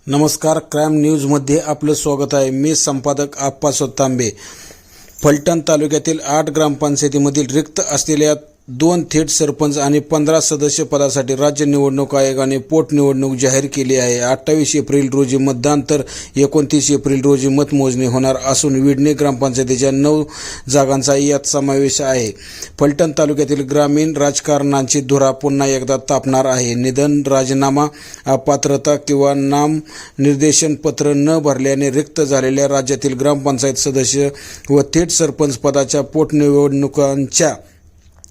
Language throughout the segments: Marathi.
नमस्कार, क्राईम न्यूजमध्ये आपलं स्वागत आहे। मी संपादक आप्पासाहेब तांबे। फलटण तालुक्यातील 8 ग्रामपंचायतीमधील रिक्त असलेल्या 2 थेट सरपंच आणि 15 सदस्य पदासाठी राज्य निवडणूक आयोगाने पोटनिवडणूक जाहीर केली आहे। 28 एप्रिल रोजी मतदान तर 29 एप्रिल रोजी मतमोजणी होणार असून विडणी ग्रामपंचायतीच्या 9 जागांचा यात समावेश आहे। फलटण तालुक्यातील ग्रामीण राजकारणाची धुरा पुन्हा एकदा तापणार आहे। निधन, राजीनामा, अपात्रता किंवा नाम निर्देशन पत्र न भरल्याने रिक्त झालेल्या राज्यातील ग्रामपंचायत सदस्य व थेट सरपंच पदाच्या पोटनिवडणुकांच्या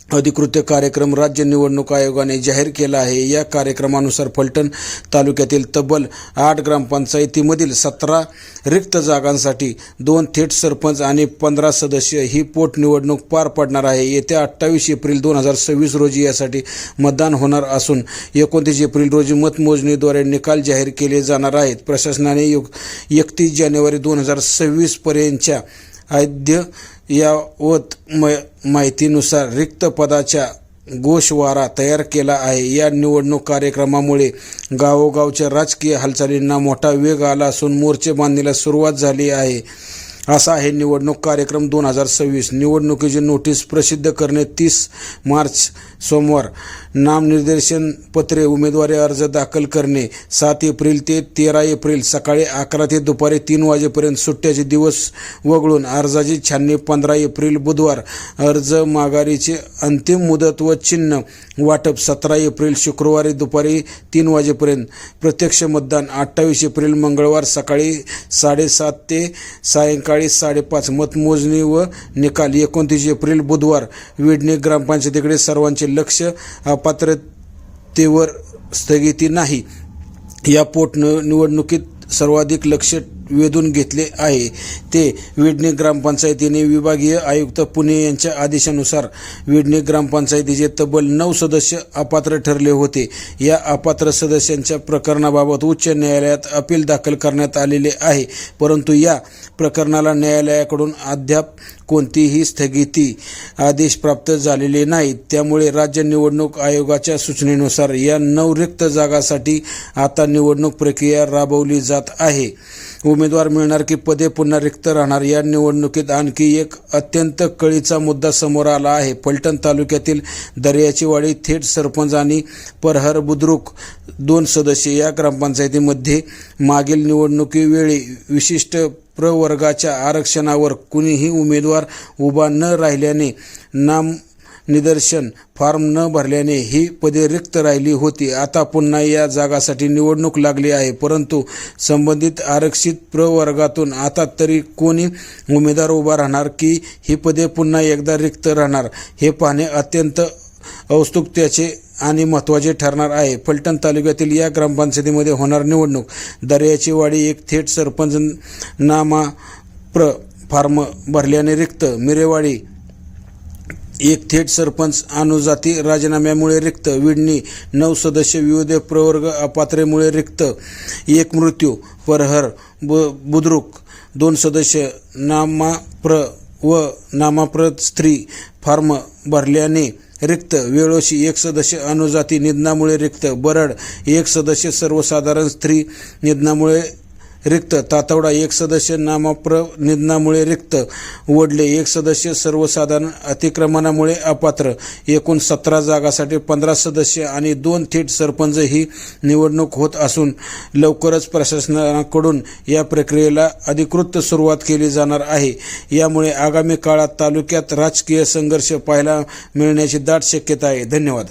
अधिकृत कार्यक्रम राज्य निवडणूक आयोगाने जाहीर केला आहे। या कार्यक्रमानुसार फलटण तालुक्यातील तब्बल 8 ग्रामपंचायतीमधील 17 रिक्त जागांसाठी 2 थेट सरपंच आणि 15 सदस्य ही पोटनिवडणूक पार पडणार आहे। येत्या 28 एप्रिल 2026 रोजी यासाठी मतदान होणार असून 29 एप्रिल रोजी मतमोजणीद्वारे निकाल जाहीर केले जाणार आहेत। प्रशासनाने 31 जानेवारी 2026 पर्यंतच्या अद्ययावत माहितीनुसार रिक्त पदाचा गोषवारा तयार केला आहे। या निवडणूक कार्यक्रमामुळे गावोगावच्या राजकीय हालचालींना मोठा वेग आला असून मोर्चे बांधणीला सुरुवात झाली आहे। असा आहे निवडणूक कार्यक्रम 2026। निवडणुकीची नोटीस प्रसिद्ध करणे 30 मार्च सोमवार। नामनिर्देशन पत्रे, उमेदवारी अर्ज दाखल करणे 7 एप्रिल ते 13 एप्रिल सकाळी 11 ते दुपारी 3 वाजेपर्यंत सुट्ट्याचे दिवस वगळून अर्जाची छाननी 15 एप्रिल बुधवार। अर्ज माघारीची अंतिम मुदत व चिन्ह वाटप 17 एप्रिल शुक्रवारी दुपारी 3 वाजेपर्यंत। प्रत्यक्ष मतदान 28 एप्रिल मंगळवार सकाळी 7:30 ते सायंकाळी 5:30। मतमोजणी व निकाल 29 एप्रिल बुधवार। विडणी ग्रामपंचायतीकडे सर्वांचे लक्ष, अपात्रतेवर स्थगिती नाही। या पोटनिवडणुकीत सर्वाधिक लक्ष वेधून घेतले आहे ते विडणी ग्रामपंचायतीने विभागीय आयुक्त पुणे यांच्या आदेशानुसार विडणी ग्रामपंचायतीचे तब्बल 9 सदस्य अपात्र ठरले होते। या अपात्र सदस्यांच्या प्रकरणाबाबत उच्च न्यायालयात अपील दाखल करण्यात आलेले आहे, परंतु या प्रकरणाला न्यायालयाकडून अद्याप कोणतीही स्थगिती आदेश प्राप्त झालेले नाहीत। त्यामुळे राज्य निवडणूक आयोगाच्या सूचनेनुसार या 9 रिक्त जागांसाठी आता निवडणूक प्रक्रिया राबवली जात आहे। उमेदवार मिळणार की पदे पुन्हा रिक्त राहणार? या निवडणुकीत आणखी एक अत्यंत कळीचा मुद्दा समोर आला आहे। फलटण तालुक्यातील दर्याचीवाडी थेट सरपंच आणि परहर बुद्रुक 2 सदस्य या ग्रामपंचायतीमध्ये मागील निवडणुकीवेळी विशिष्ट प्रवर्गाच्या आरक्षणावर कुणीही उमेदवार उभा न राहिल्याने नामनिर्देशन फॉर्म न भरल्याने ही पदे रिक्त राहिली होती। आता पुन्हा या जागासाठी निवडणूक लागली आहे, परंतु संबंधित आरक्षित प्रवर्गातून आता तरी कोणी उमेदवार उभा राहणार की ही पदे पुन्हा एकदा रिक्त राहणार हे पाहणे अत्यंत औत्सुक्याचे आणि महत्त्वाचे ठरणार आहे। फलटण तालुक्यातील या ग्रामपंचायतीमध्ये होणार निवडणूक। दर्याचीवाडी 1 थेट सरपंच नाममात्र फॉर्म भरल्याने रिक्त। मिरेवाडी 1 थेट सरपंच अनुजाती राजीनाम्यामुळे रिक्त। विडणी 9 सदस्य विविध प्रवर्ग अपात्रेमुळे रिक्त। 1 मृत्यू। परहर बुद्रुक 2 सदस्य नाममात्र व नाममात्र स्त्री फॉर्म भरल्याने रिक्त। वेळोशी 1 सदस्य अनुजाती निधनामुळे रिक्त। बरड 1 सदस्य सर्वसाधारण स्त्री निधनामुळे रिक्त। तातवडा 1 सदस्य नाममात्र निधनामुळे रिक्त। वडले 1 सदस्य सर्वसाधारण अतिक्रमणामुळे अपात्र। एकूण 17 जागांसाठी 15 सदस्य आणि 2 थेट सरपंच ही निवडणूक होत असून लवकरच प्रशासनाकडून या प्रक्रियेला अधिकृत सुरुवात केली जाणार आहे। यामुळे आगामी काळात तालुक्यात राजकीय संघर्ष पाहायला मिळण्याची दाट शक्यता आहे। धन्यवाद।